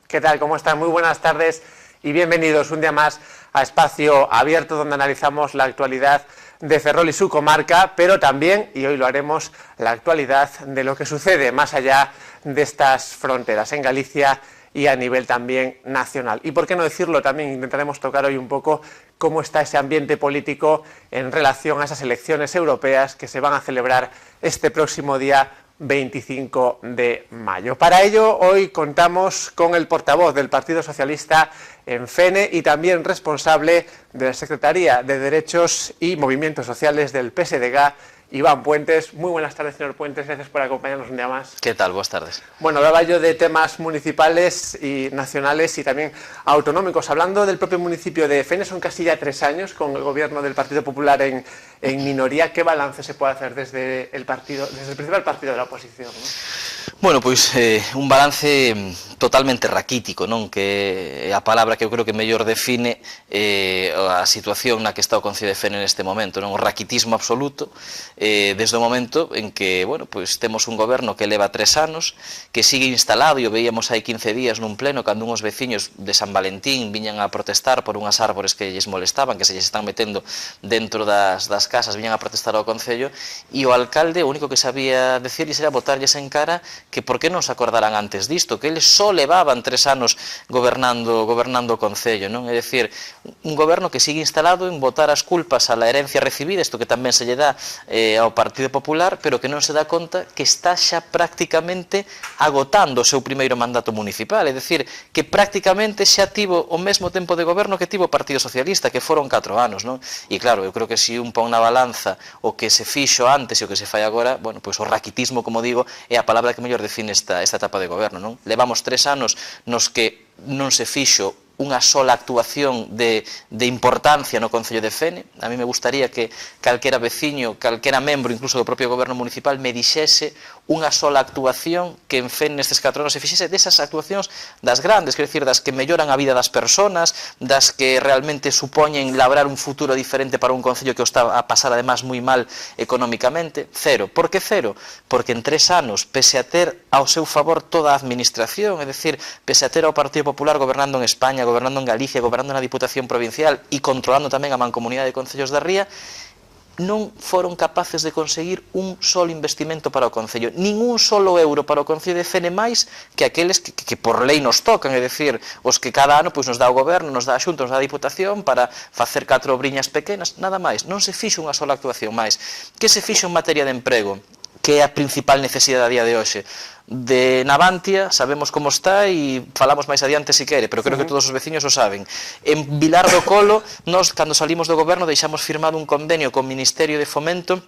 ¿Qué tal? ¿Cómo están? Muy buenas tardes y bienvenidos un día más a Espacio Abierto, donde analizamos la actualidad de Ferrol y su comarca, pero también, y hoy lo haremos, la actualidad de lo que sucede más allá de estas fronteras, en Galicia y a nivel también nacional. Y por qué no decirlo, también intentaremos tocar hoy un poco cómo está ese ambiente político en relación a esas elecciones europeas que se van a celebrar este próximo día 25 de mayo. Para ello, hoy contamos con el portavoz del Partido Socialista en Fene y también responsable de la Secretaría de Derechos y Movimientos Sociales del PSDG, Iván Puentes. Muy buenas tardes, señor Puentes, gracias por acompañarnos un día más. ¿Qué tal? Buenas tardes. Bueno, hablaba yo de temas municipales y nacionales y también autonómicos. Hablando del propio municipio de Fene, son casi ya 3 años con el gobierno del Partido Popular en minoría. ¿Qué balance se puede hacer desde el principal partido de la oposición, ¿no? Bueno, pois un balance totalmente raquítico, non? Que é a palabra que eu creo que mellor define a situación na que está o Concello de Fene neste momento, non? O raquitismo absoluto, desde o momento en que, bueno, pois temos un goberno que leva 3 anos, que sigue instalado, e o veíamos hai 15 días nun pleno, cando unhos veciños de San Valentín viñan a protestar por unhas árbores que lles molestaban, que se lles están metendo dentro das casas, viñan a protestar ao Concello, e o alcalde o único que sabía decirles era botarlles en cara que por que non se acordaran antes disto, que eles só levaban 3 anos gobernando o Concello, non? É dicir, un goberno que sigue instalado en botar as culpas a la herencia recibida, isto que tamén se lle dá ao Partido Popular, pero que non se dá conta que está xa prácticamente agotando o seu primeiro mandato municipal, é dicir, que prácticamente xa tivo o mesmo tempo de goberno que tivo o Partido Socialista, que foron 4 anos, non? E claro, eu creo que se un pon na balanza o que se fixo antes e o que se fai agora, bueno, pois o raquitismo, como digo, é a palabra que mellor define esta etapa de goberno, non? Levamos 3 anos nos que non se fixo unha sola actuación de importancia no Concello de Fene. A mí me gustaría que calquera veciño, calquera membro, incluso do propio goberno municipal, me dixese unha sola actuación que en Fene nestes 4 anos se fixese desas actuacións das grandes, quer dicir, das que melloran a vida das persoas, das que realmente supoñen labrar un futuro diferente para un Concello que o está a pasar además moi mal económicamente. Cero. Por que cero? Porque en 3 anos, pese a ter ao seu favor toda a administración, é dicir, pese a ter ao Partido Popular gobernando en España, gobernando en Galicia, gobernando na Diputación Provincial e controlando tamén a Mancomunidade de Concellos da Ría, non foron capaces de conseguir un solo investimento para o Concello, ningún solo euro para o Concello de Fene máis que aqueles que por lei nos tocan, é dicir, os que cada ano pois nos dá o goberno, nos dá a Xunta, nos dá a Diputación para facer 4 obriñas pequenas, nada máis, non se fixo unha sola actuación máis. Que se fixo en materia de emprego, que é a principal necesidade a día de hoxe? De Navantia sabemos como está e falamos máis adiante se quere, pero creo que todos os veciños o saben. En Vilar do Colo, nós, cando salimos do goberno, deixamos firmado un convenio co Ministerio de Fomento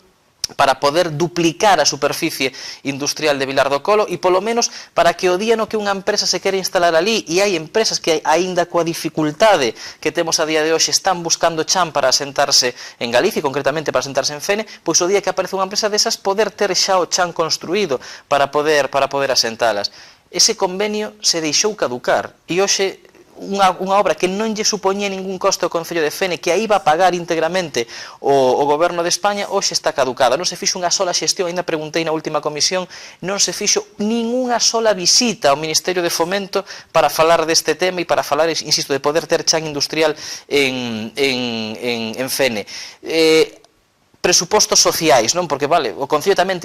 para poder duplicar a superficie industrial de Vilar do Colo e polo menos para que o día no que unha empresa se quere instalar ali, e hai empresas que aínda coa dificultade que temos a día de hoxe están buscando chan para asentarse en Galicia e concretamente para asentarse en Fene, pois o día que aparece unha empresa desas poder ter xa o chan construído para poder asentalas. Ese convenio se deixou caducar e hoxe unha obra que non lle supoñía ningún costo ao Concello de Fene, que aí iba a pagar íntegramente o goberno de España, hoxe está caducada. Non se fixo unha sola xestión, ainda preguntei na última comisión, non se fixo ningunha sola visita ao Ministerio de Fomento para falar deste tema e para falar, insisto, de poder ter chan industrial en Fene. Presupostos sociais, non? Porque, vale, o Concello tamén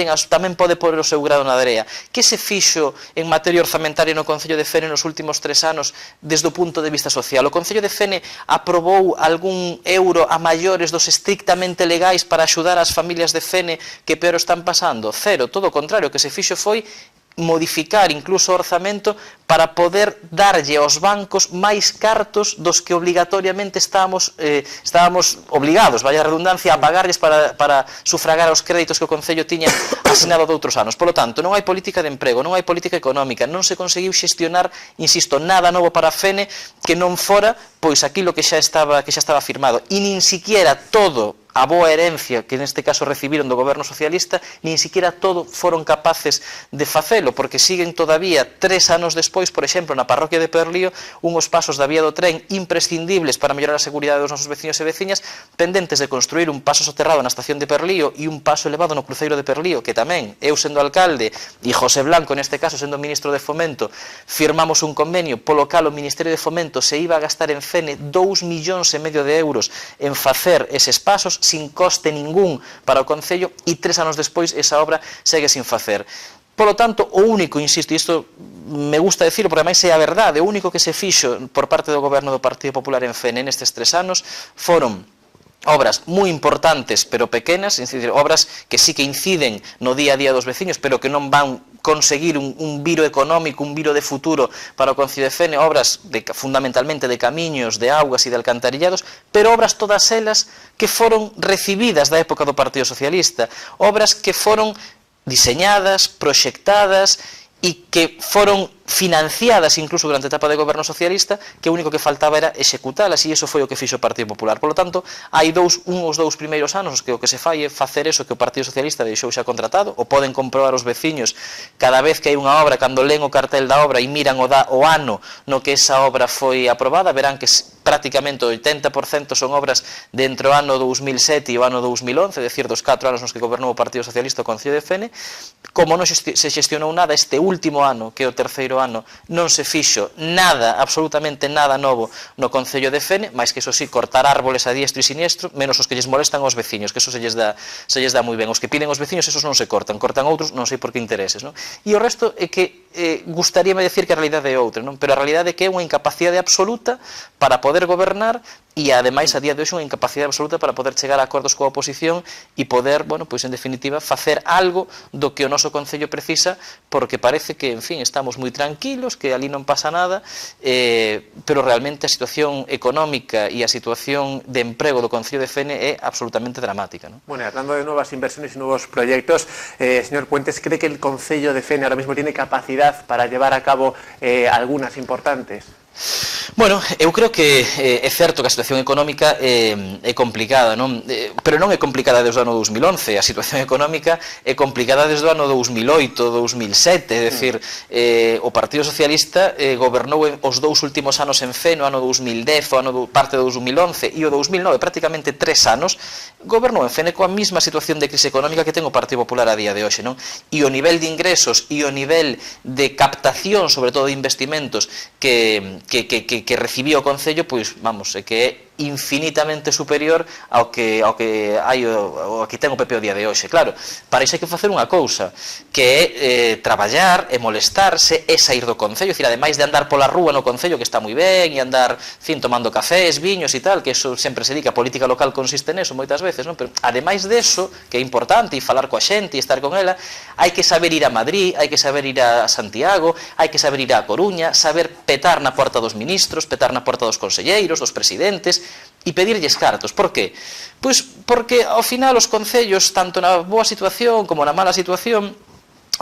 pode poner o seu grado na area. Que se fixo en materia orzamentaria no Concello de Fene nos últimos 3 anos desde o punto de vista social? O Concello de Fene aprobou algún euro a maiores dos estrictamente legais para axudar as familias de Fene que peor están pasando? Cero, todo o contrario, o que se fixo foi modificar incluso o orzamento para poder darlle aos bancos máis cartos dos que obligatoriamente estábamos obligados, vaya a redundancia, a pagarles para sufragar os créditos que o Concello tiña asinado de outros anos. Por lo tanto, non hai política de emprego, non hai política económica, non se conseguiu xestionar, insisto, nada novo para Fene que non fora pois aquilo que xa estaba firmado, e nin siquiera todo a boa herencia que neste caso recibiron do goberno socialista, nin siquiera todo foron capaces de facelo, porque siguen todavía 3 anos despois, por exemplo, na parroquia de Perlío, unhos pasos da vía do tren imprescindibles para mellorar a seguridade dos nosos veciños e veciñas, pendentes de construir un paso soterrado na estación de Perlío e un paso elevado no cruceiro de Perlío, que tamén, eu sendo alcalde e José Blanco neste caso sendo ministro de Fomento, firmamos un convenio polo cal o Ministerio de Fomento se iba a gastar en Fene 2,5 millóns de euros en facer eses pasos sin coste ningún para o Concello, e 3 anos despois esa obra segue sin facer. Polo tanto, o único, insisto, e isto me gusta decirlo porque ademais é a verdade, o único que se fixo por parte do goberno do Partido Popular en Fene nestes 3 anos foron obras moi importantes pero pequenas, é dicir, obras que sí que inciden no día a día dos veciños pero que non van conseguir un viro económico, un viro de futuro para o Concello de Fene, obras fundamentalmente de camiños, de augas e de alcantarillados, pero obras todas elas que foron recibidas da época do Partido Socialista, obras que foron diseñadas, proxectadas e que foron financiadas incluso durante a etapa de goberno socialista, que o único que faltaba era executalas, e iso foi o que fixo o Partido Popular. Por lo tanto, hai os 2 primeiros anos que o que se fai é facer eso que o Partido Socialista deixou xa contratado, o poden comprobar os veciños cada vez que hai unha obra, cando len o cartel da obra e miran o ano no que esa obra foi aprobada, verán que prácticamente o 80% son obras de entre o ano 2007 e o ano 2011, é dicir, dos 4 anos nos que gobernou o Partido Socialista o Concello de Fene. Como non se xestionou nada este último ano, que é o terceiro ano, non se fixo nada, absolutamente nada novo no Concello de Fene, máis que, eso sí, cortar árboles a diestro e siniestro, menos os que lles molestan aos veciños, que eso se lles dá moi ben. Os que piden os veciños, esos non se cortan outros, non sei por que intereses, non? E o resto é que gustaríame decir que a realidade é outra, non? Pero a realidade é que é unha incapacidade absoluta para poder gobernar, e ademais a día de hoxe unha incapacidade absoluta para poder chegar a acordos coa oposición e poder, bueno, pois en definitiva facer algo do que o noso Concello precisa, porque parece que, en fin, estamos moi tranquilos, que ali non pasa nada, pero realmente a situación económica e a situación de emprego do Concello de Fene é absolutamente dramática, ¿no? Bueno, hablando de nuevas inversiones y nuevos proyectos, señor Puentes, ¿cree que el Concello de Fene ahora mismo tiene capacidad para llevar a cabo algunas importantes? Bueno, eu creo que é certo que a situación económica é complicada, non? Pero non é complicada desde o ano 2011, a situación económica é complicada desde o ano 2008, 2007, é dicir, o Partido Socialista gobernou os 2 últimos anos en Fene, o ano 2010, parte do 2011 e o 2009, prácticamente 3 anos, gobernou en Fene coa mesma situación de crise económica que ten o Partido Popular a día de hoxe, non? E o nivel de ingresos e o nivel de captación, sobre todo de investimentos, que recibía o Concello, pois, vamos, é que é infinitamente superior ao que ten o PP o día de hoxe. Claro, para iso hai que facer unha cousa, que é traballar, é molestarse, é sair do Concello, é dicir, ademais de andar pola rúa no Concello, que está moi ben, e andar, fin, tomando cafés, viños e tal, que eso sempre se dica, a política local consiste neso moitas veces, non? Pero ademais deso, que é importante, e falar coa xente e estar con ela, hai que saber ir a Madrid, hai que saber ir a Santiago, hai que saber ir a Coruña, saber petar na porta dos ministros, petar na porta dos conselleiros, dos presidentes, e pedirlles cartos. Por qué? Pois porque ao final os concellos, tanto na boa situación como na mala situación,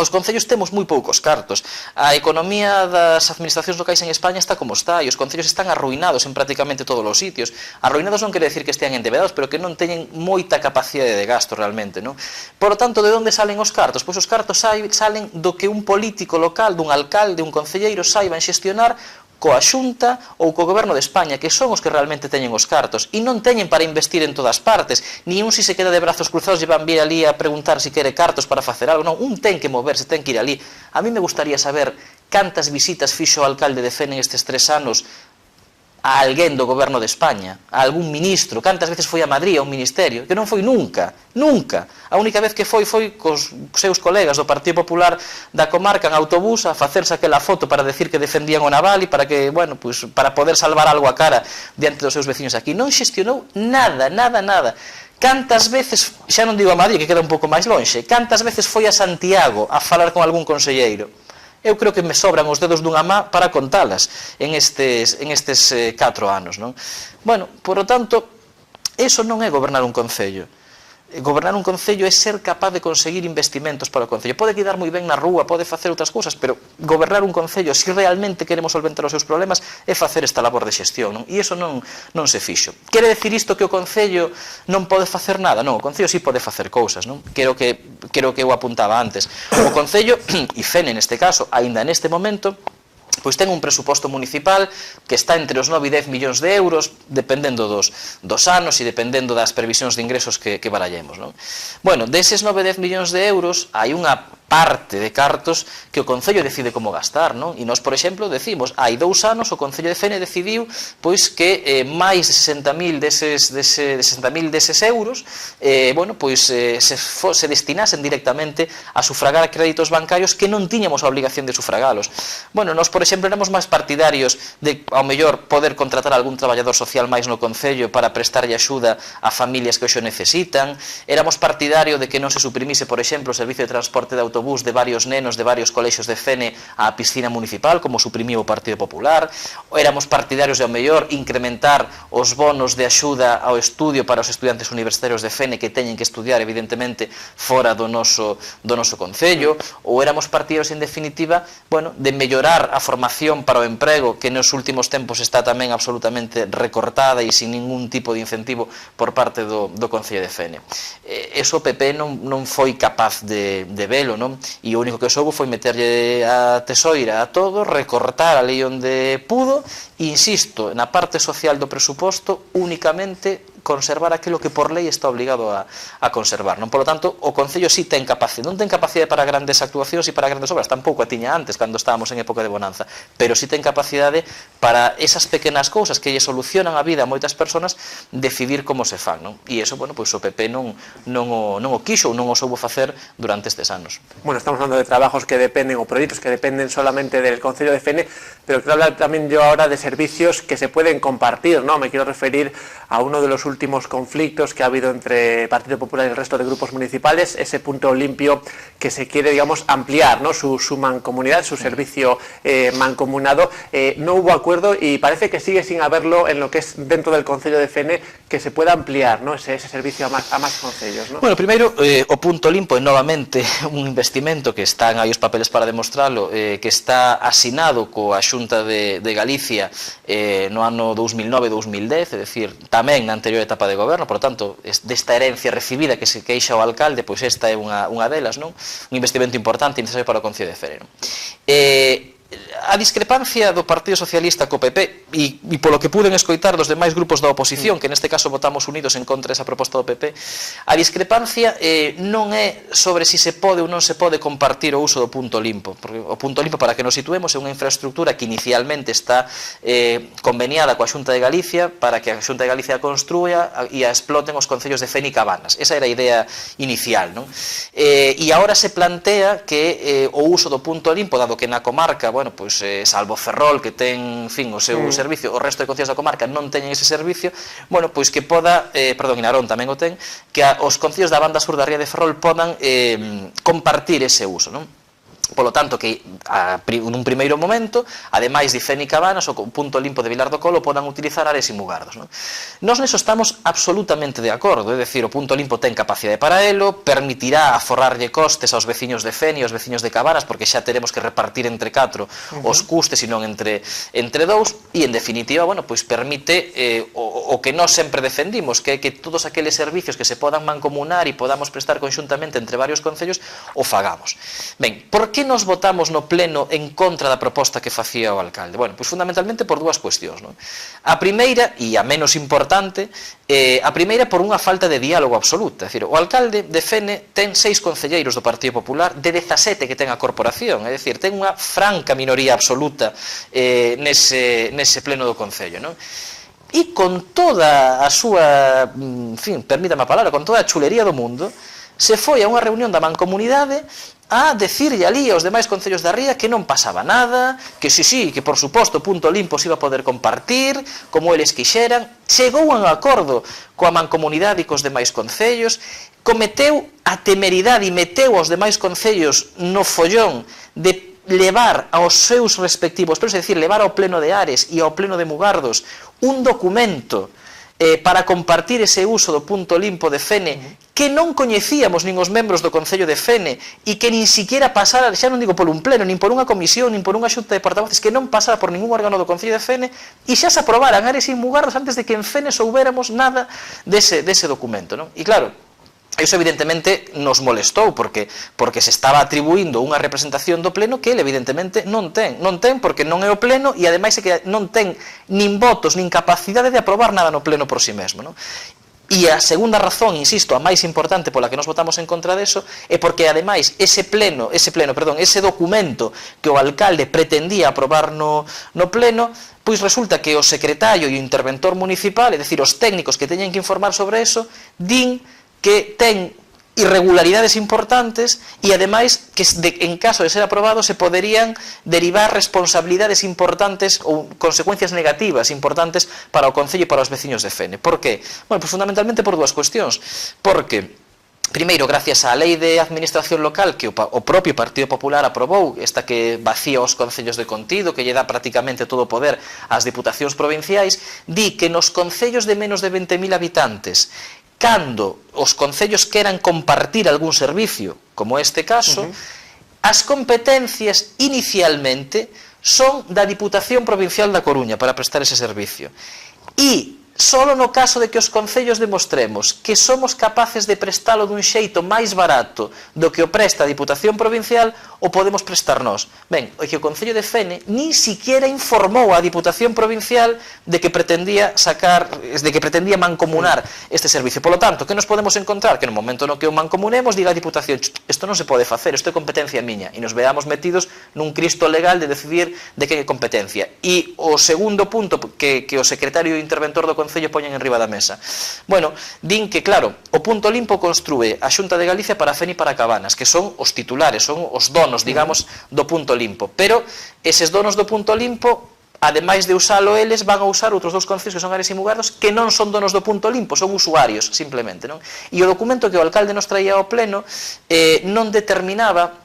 os concellos temos moi poucos cartos. A economía das administracións locais en España está como está, e os concellos están arruinados en prácticamente todos os sitios. Arruinados non quere decir que estean endebedados, pero que non teñen moita capacidade de gasto realmente, non? Por lo tanto, de onde salen os cartos? Pois os cartos salen do que un político local, dun alcalde, un concelleiro, saiban xestionar coa Xunta ou co Goberno de España, que son os que realmente teñen os cartos, e non teñen para investir en todas partes, ni un si se queda de brazos cruzados e van vir ali a preguntar si quere cartos para facer algo, non, un ten que moverse, ten que ir ali. A mí me gustaría saber cantas visitas fixo o alcalde de Fene estes 3 anos a alguén do Goberno de España, a algún ministro, cantas veces foi a Madrid, a un ministerio, que non foi nunca, nunca. A única vez que foi cos seus colegas do Partido Popular da comarca en autobús a facerse aquela foto para decir que defendían o naval e para que, bueno, pues, para poder salvar algo a cara diante dos seus veciños aquí. Non xestionou nada, nada, nada. Cantas veces, xa non digo a Madrid, que queda un pouco máis lonxe, cantas veces foi a Santiago a falar con algún conselleiro? Eu creo que me sobran os dedos dunha má para contalas en estes 4 anos, non? Bueno, por lo tanto, eso non é gobernar un concello. gobernar un concello é ser capaz de conseguir investimentos para o concello. Pode quedar moi ben na rúa, pode facer outras cousas, pero gobernar un concello, se realmente queremos solventar os seus problemas, é facer esta labor de xestión, non? E iso non se fixo. Quere decir isto que o concello non pode facer nada? Non, o concello sí pode facer cousas, non? Creo que eu apuntaba antes. O concello, e Fene neste caso, aínda neste momento, pois ten un presuposto municipal que está entre os 9 e 10 millóns de euros, dependendo dos anos e dependendo das previsións de ingresos que barallemos, non? Bueno, deses 9 e 10 millóns de euros, hai unha parte de cartos que o Concello decide como gastar, non? E nós, por exemplo, decimos, hai 2 anos o Concello de Fene decidiu pois que máis de 60.000 deses euros se destinasen directamente a sufragar créditos bancarios que non tiñamos a obligación de sufragalos. Bueno, nós, por exemplo, éramos máis partidarios de, ao mellor, poder contratar algún traballador social máis no Concello para prestarlle axuda a familias que hoxe necesitan. Éramos partidarios de que non se suprimise, por exemplo, o servicio de transporte de autobús de varios nenos de varios colexios de Fene á piscina municipal, como suprimiu o Partido Popular. Éramos partidarios de, ao mellor, incrementar os bonos de axuda ao estudio para os estudiantes universitarios de Fene que teñen que estudiar, evidentemente, fora do noso Concello. Ou éramos partidarios, en definitiva, de mellorar a formación para o emprego, que nos últimos tempos está tamén absolutamente recortada e sin ningún tipo de incentivo por parte do Concello de Fene. Eso o PP non foi capaz de velo, non? E o único que soubo foi meterlle a tesoira a todo, recortar a lei onde pudo e, insisto, na parte social do presuposto únicamente conservar aquilo que por lei está obligado a conservar, non? Por lo tanto, o Concello sí ten capacidade, non ten capacidade para grandes actuacións e para grandes obras, tampouco a tiña antes, cando estábamos en época de bonanza, pero sí ten capacidade para esas pequenas cousas que lle solucionan a vida a moitas persoas, decidir como se fan, non? E iso, pois o PP non o quixo ou non o soubo facer durante estes anos. Bueno, estamos hablando de trabajos que dependen o proyectos que dependen solamente del Concello de Fene, pero quiero hablar también yo ahora de servicios que se pueden compartir, ¿no? Me quiero referir a uno de los últimos conflictos que ha habido entre Partido Popular y el resto de grupos municipales, ese punto limpio que se quiere, digamos, ampliar, ¿no? Su mancomunidad, su servicio mancomunado. No hubo acuerdo y parece que sigue sin haberlo en lo que es dentro del Concello de Fene, que se pueda ampliar, ¿no? ese servicio a más concellos, ¿no? Bueno, primeiro, o punto limpo é novamente un investimento que están aí os papeles para demostrarlo, que está asinado coa Xunta de Galicia no ano 2009-2010, é dicir, tamén na anterior etapa de goberno, por tanto, desta herencia recibida que se queixa o alcalde, pois esta é unha delas, non? Un investimento importante e necesario para o Concello de Fene, non? A discrepancia do Partido Socialista co PP e polo que puden escoitar dos demais grupos da oposición, que neste caso votamos unidos en contra desa proposta do PP, a discrepancia non é sobre si se pode ou non se pode compartir o uso do punto limpo, porque o punto limpo, para que nos situemos, é unha infraestructura que inicialmente está conveniada coa Xunta de Galicia para que a Xunta de Galicia construya e a exploten os concellos de Fene e Cabanas. Esa era a idea inicial, non? E agora se plantea que o uso do punto limpo, dado que na comarca, pois salvo Ferrol, que ten, en fin, o seu servicio, o resto de concellos da comarca non teñen ese servicio, pois que poda, perdón, Narón tamén o ten, que os concellos da banda sur da ría de Ferrol podan compartir ese uso, non? Polo tanto, que nun primeiro momento, ademais de Fene e Cabanas, o punto limpo de Vilar do Colo podan utilizar Ares e Mugardos, non? Nós neso estamos absolutamente de acordo, é dicir, o punto limpo ten capacidade para elo, permitirá aforrarlle costes aos veciños de Fene e aos veciños de Cabanas, porque xa teremos que repartir entre 4 os custes e non entre 2, e en definitiva, pois permite o que nós sempre defendimos, que é que todos aqueles servicios que se podan mancomunar e podamos prestar conxuntamente entre varios concellos, o fagamos. Ben, por que nos votamos no pleno en contra da proposta que facía o alcalde? Bueno, pois fundamentalmente por dúas cuestións, non? A primeira, e a menos importante, a primeira por unha falta de diálogo absoluta. É dicir, o alcalde de Fene ten 6 concelleiros do Partido Popular de 17 que ten a corporación, é dicir, ten unha franca minoría absoluta nese pleno do concello, non? E con toda a súa, en fin, permítame a palabra, con toda a chulería do mundo, se foi a unha reunión da mancomunidade a decirlle ali aos demais concellos da ría que non pasaba nada, que sí, que por suposto punto limpo se iba a poder compartir, como eles quixeran, chegou a un acordo coa mancomunidade e cos demais concellos, cometeu a temeridade e meteu aos demais concellos no follón de levar aos seus respectivos, pero é dicir, levar ao pleno de Ares e ao pleno de Mugardos un documento para compartir ese uso do punto limpo de Fene que non coñecíamos nin os membros do Concello de Fene e que nin siquiera pasara, xa non digo por un pleno, nin por unha comisión, nin por unha xunta de portavoces, que non pasara por ningún órgano do Concello de Fene e xa se aprobaran Ares e Mugardos antes de que en Fene soubéramos nada dese documento, non? E claro, iso evidentemente nos molestou porque se estaba atribuindo unha representación do pleno que ele evidentemente non ten porque non é o pleno e ademais é que non ten nin votos nin capacidade de aprobar nada no pleno por si mesmo, non? E a segunda razón, insisto, a máis importante pola que nos votamos en contra deso é porque ademais ese documento que o alcalde pretendía aprobar no pleno, pois resulta que o secretario e o interventor municipal, é dicir, os técnicos que teñen que informar sobre eso, din que ten irregularidades importantes e ademais que en caso de ser aprobado se poderían derivar responsabilidades importantes ou consecuencias negativas importantes para o Concello e para os veciños de Fene. Por que? Bueno, pues fundamentalmente por dúas cuestións. Porque primeiro, gracias á lei de administración local que o propio Partido Popular aprobou, esta que vacía os concellos de contido, que lle dá prácticamente todo o poder ás diputacións provinciais, di que nos concellos de menos de 20.000 habitantes, cando os concellos queran compartir algún servicio, como este caso, as competencias inicialmente son da Diputación Provincial da Coruña para prestar ese servicio. E só no caso de que os concellos demostremos que somos capaces de prestalo dun xeito máis barato do que o presta a Diputación Provincial, o podemos prestar nós. Ben, o que o Concello de Fene nin siquiera informou a Diputación Provincial de que pretendía mancomunar este servicio. Polo tanto, que nos podemos encontrar? Que no momento no que o mancomunemos, diga a Diputación, isto non se pode facer, isto é competencia miña, e nos veamos metidos nun cristo legal de decidir de que é competencia. E o segundo punto que o secretario e o interventor do Concello poñen en riba da mesa. Bueno, din que, claro, o punto limpo construe a Xunta de Galicia para Fene e para Cabanas, que son os titulares, son os donos, digamos, do punto limpo. Pero eses donos do punto limpo, ademais de usalo eles, van a usar outros dous concellos que son Ares e Mugardos, que non son donos do punto limpo, son usuarios, simplemente, non? E o documento que o alcalde nos traía ao pleno non determinaba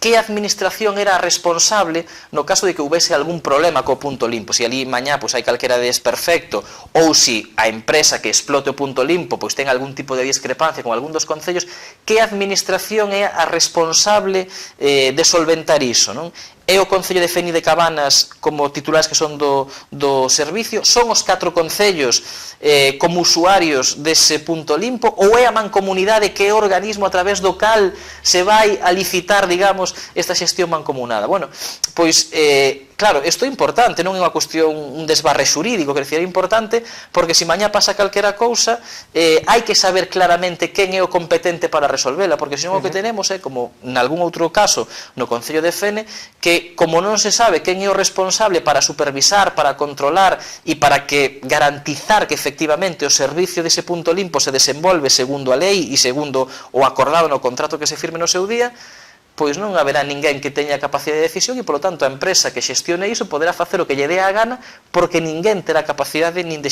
que a administración era a responsable no caso de que houvese algún problema co punto limpo, se ali mañá hai calquera desperfecto ou se a empresa que explote o punto limpo ten algún tipo de discrepancia con algún dos concellos, que a administración é a responsable de solventar iso, non? É o Concello de Fene e de Cabanas como titulares que son do servicio? Son os 4 concellos como usuarios dese punto limpo? Ou é a mancomunidade que é o organismo a través do cal se vai a licitar, digamos, esta xestión mancomunada? Bueno, pois, claro, isto é importante, non é unha cuestión, un desbarre xurídico, que decir, é importante, porque se mañá pasa calquera cousa, hai que saber claramente quen é o competente para resolvela, porque senón o que tenemos é, como nalgún outro caso no Concello de Fene, que como non se sabe quen é o responsable para supervisar, para controlar e para que garantizar que efectivamente o servicio dese punto limpo se desenvolve segundo a lei e segundo o acordado no contrato que se firme no seu día, pois non haberá ninguén que teña capacidade de decisión e, polo tanto, a empresa que xestione iso poderá facer o que lle dé a gana porque ninguén terá capacidade nin de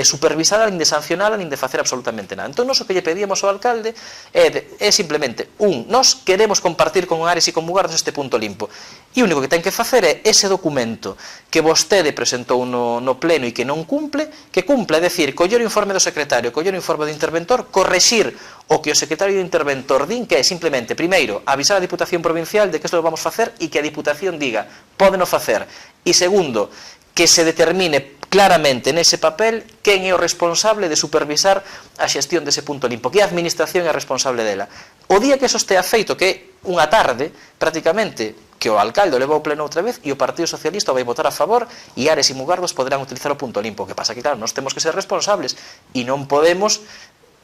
supervisala, nin de sancionala, nin de facer absolutamente nada. Entón, nos o que lle pedíamos ao alcalde é simplemente, nós queremos compartir con Ares e con Mugardos este punto limpo. E o único que ten que facer é ese documento que vostede presentou no pleno e que non cumple, que cumpla, é dicir, coller o informe do secretario, coller o informe do interventor, correxir o que o secretario e o interventor din, que é simplemente, primeiro, avisar a Diputación Provincial de que isto lo vamos facer e que a Diputación diga, pódeno facer. E segundo, que se determine claramente nese papel quen é o responsable de supervisar a xestión dese punto limpo, que a administración é responsable dela. O día que eso estea feito, que é unha tarde, prácticamente, que o alcalde o levou ao pleno outra vez e o Partido Socialista vai votar a favor e Ares e Mugardos poderán utilizar o punto limpo. O que pasa que, claro, nós temos que ser responsables e non podemos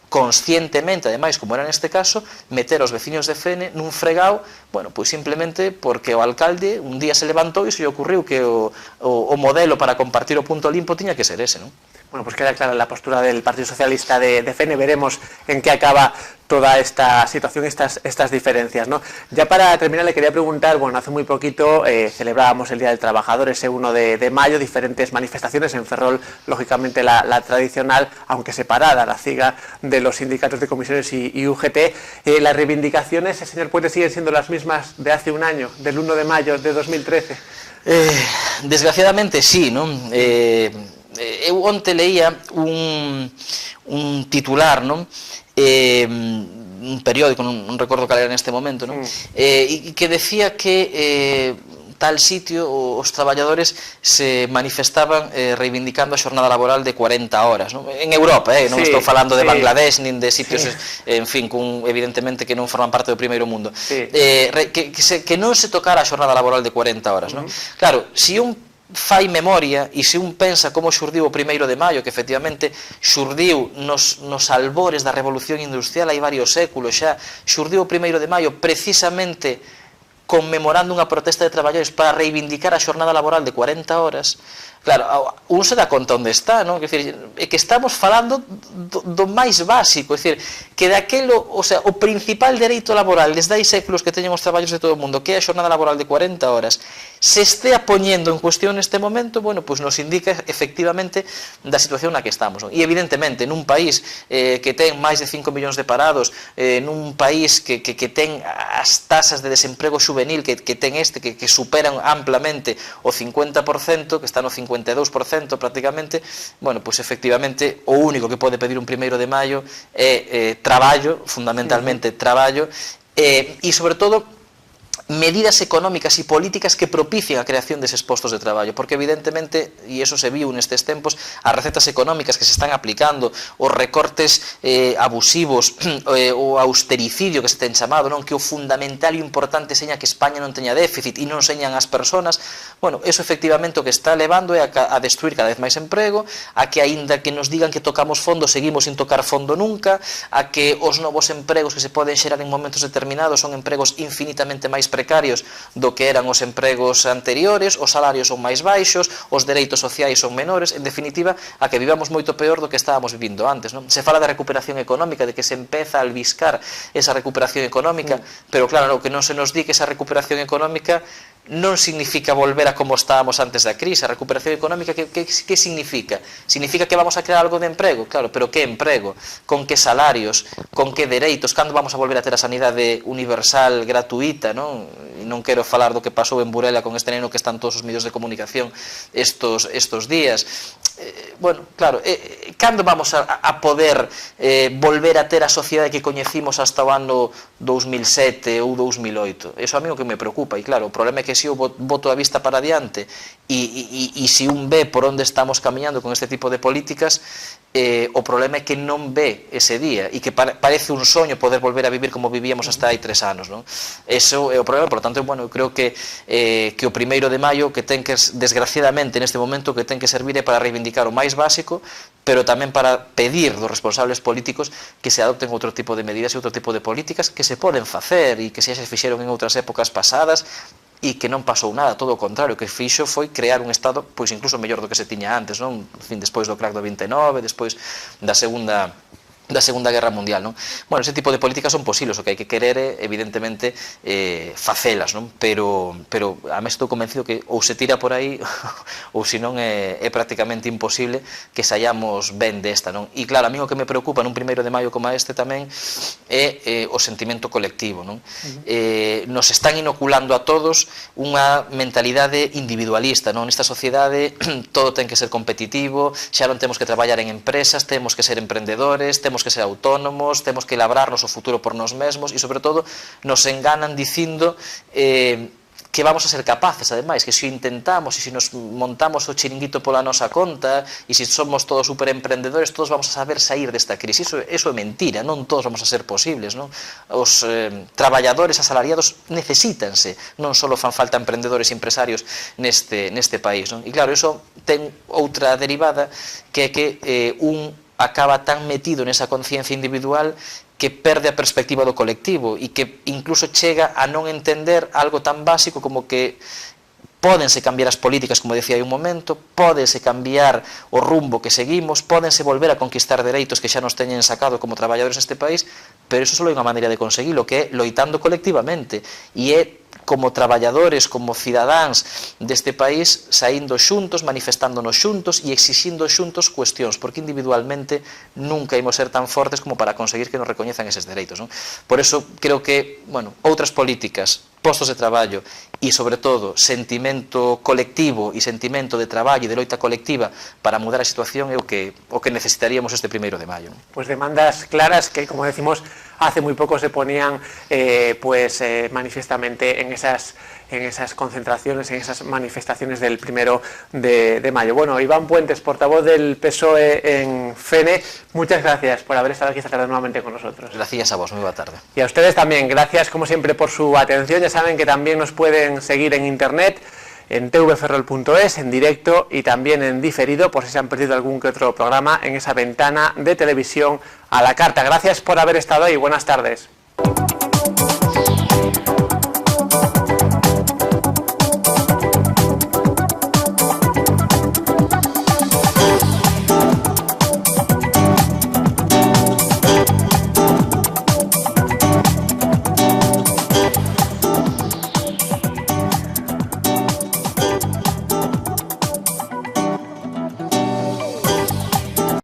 conscientemente, ademais, como era neste caso, meter os veciños de Fene nun fregao, bueno, pois simplemente porque o alcalde un día se levantou e se lle ocurriu que o modelo para compartir o punto limpo tiña que ser ese, non? Bueno, pues queda clara la postura del Partido Socialista de Fene, veremos en qué acaba toda esta situación, estas diferencias, ¿no? Ya para terminar le quería preguntar, bueno, hace muy poquito celebrábamos el Día del Trabajador, ese 1 de mayo, diferentes manifestaciones en Ferrol, lógicamente la tradicional, aunque separada, la CIGA de los sindicatos de comisiones y UGT. Las reivindicaciones, señor Puente, siguen siendo las mismas de hace un año, del 1 de mayo de 2013. Desgraciadamente sí, non? eu onte leía un titular, non? Un periódico, non recordo cal era neste momento, non? E que decía que tal sitio os traballadores se manifestaban reivindicando a xornada laboral de 40 horas, non? En Europa, non estou falando de Bangladesh nin de sitios, en fin, evidentemente que non forman parte do primeiro mundo, que non se tocara a xornada laboral de 40 horas, non? Claro, se un fai memoria e se un pensa como xurdiu o 1º de maio, que efectivamente xurdiu nos albores da Revolución Industrial hai varios séculos xa, xurdiu o 1º de maio precisamente conmemorando unha protesta de traballadores para reivindicar a xornada laboral de 40 horas. Claro, un se dá conta onde está, non? É que estamos falando do máis básico, é dicir, que daquelo, o sea, o principal dereito laboral desde hai séculos que teñen os traballos de todo o mundo, que é a xornada laboral de 40 horas, se estea poñendo en cuestión neste momento, bueno, pois nos indica efectivamente da situación na que estamos, non? E evidentemente, nun país que ten máis de 5 millóns de parados, nun país que ten as tasas de desemprego juvenil que ten que superan amplamente o 50%, que está no 52% prácticamente, bueno, pois efectivamente o único que pode pedir un 1º de maio é traballo, fundamentalmente traballo, e sobre todo medidas económicas e políticas que propicien a creación deses postos de traballo, porque evidentemente, e iso se viu nestes tempos, as recetas económicas que se están aplicando, os recortes abusivos, o austericidio que se ten chamado, non, que o fundamental e importante seña que España non teña déficit e non señan as persoas, bueno, eso efectivamente o que está levando é a destruir cada vez máis emprego, a que aínda que nos digan que tocamos fondo, seguimos sin tocar fondo nunca, a que os novos empregos que se poden xerar en momentos determinados son empregos infinitamente máis precarios do que eran os empregos anteriores, os salarios son máis baixos, os dereitos sociais son menores, en definitiva, a que vivamos moito peor do que estábamos vivindo antes, non? Se fala de recuperación económica, de que se empeza a albiscar esa recuperación económica, pero claro, o que non se nos di que esa recuperación económica non significa volver a como estábamos antes da crise. A recuperación económica, que significa? Significa que vamos a crear algo de emprego, claro, pero que emprego? Con que salarios? Con que dereitos? Cando vamos a volver a ter a sanidade universal, gratuita, non? E non quero falar do que pasou en Burela con este neno que están todos os medios de comunicación estos días. Bueno, claro, cando vamos a poder volver a ter a sociedade que coñecimos hasta o ano 2007 ou 2008? Eso a mí o que me preocupa, e claro, o problema é que se eu boto a vista para adiante e se un ve por onde estamos camiñando con este tipo de políticas, o problema é que non ve ese día e que parece un soño poder volver a vivir como vivíamos hasta hai 3 anos, non? Eso é o problema, por lo tanto, bueno, eu creo que o 1º de maio, que ten que, desgraciadamente, neste momento, que ten que servir é para reivindicar o máis básico, pero tamén para pedir dos responsables políticos que se adopten outro tipo de medidas e outro tipo de políticas que se poden facer e que xa se fixeron en outras épocas pasadas e que non pasou nada, todo o contrario, o que fixo foi crear un Estado pois incluso mellor do que se tiña antes, non? En fin, despois do crack do 29, despois da Segunda Guerra Mundial, non? Bueno, ese tipo de políticas son posibles, o que hai que querer é, evidentemente, facelas, non? Pero a mí estou convencido que ou se tira por aí ou senón é prácticamente imposible que saíamos ben desta, non? E claro, a mí o que me preocupa nun 1º de maio como este tamén é o sentimento colectivo, non? Nos están inoculando a todos unha mentalidade individualista, non? Nesta sociedade todo ten que ser competitivo, xa non temos que traballar en empresas, temos que ser emprendedores, temos que ser autónomos, temos que labrarnos o futuro por nós mesmos e, sobre todo, nos enganan dicindo que vamos a ser capaces, ademais, que se intentamos e se nos montamos o chiringuito pola nosa conta e se somos todos superemprendedores, todos vamos a saber sair desta crise. Eso é mentira, non todos vamos a ser posibles, non? Os traballadores asalariados necesítanse, non só fan falta emprendedores e empresarios neste país, non? E claro, eso ten outra derivada que é que un acaba tan metido nesa conciencia individual que perde a perspectiva do colectivo e que incluso chega a non entender algo tan básico como que pódense cambiar as políticas, como decía hai un momento, pódense cambiar o rumbo que seguimos, pódense volver a conquistar dereitos que xa nos teñen sacado como traballadores neste país, pero eso só é unha maneira de conseguilo, que é loitando colectivamente, e é como traballadores, como cidadáns deste país, saindo xuntos, manifestándonos xuntos e exixindo xuntos cuestións, porque individualmente nunca imos ser tan fortes como para conseguir que nos recoñezan eses dereitos, non? Por eso creo que, bueno, outras políticas, postos de traballo e, sobre todo, sentimento colectivo e sentimento de traballo e de loita colectiva para mudar a situación é o que necesitaríamos este 1º de maio, non? Pues demandas claras que, como decimos, hace muy poco se ponían manifiestamente en esas concentraciones, en esas manifestaciones del 1 de mayo. Bueno, Iván Puentes, portavoz del PSOE en FENE, muchas gracias por haber estado aquí esta tarde nuevamente con nosotros. Gracias a vos, muy buena tarde. Y a ustedes también, gracias como siempre por su atención. Ya saben que también nos pueden seguir en internet, en tvferrol.es, en directo y también en diferido, por si se han perdido algún que otro programa, en esa ventana de televisión a la carta. Gracias por haber estado ahí, buenas tardes.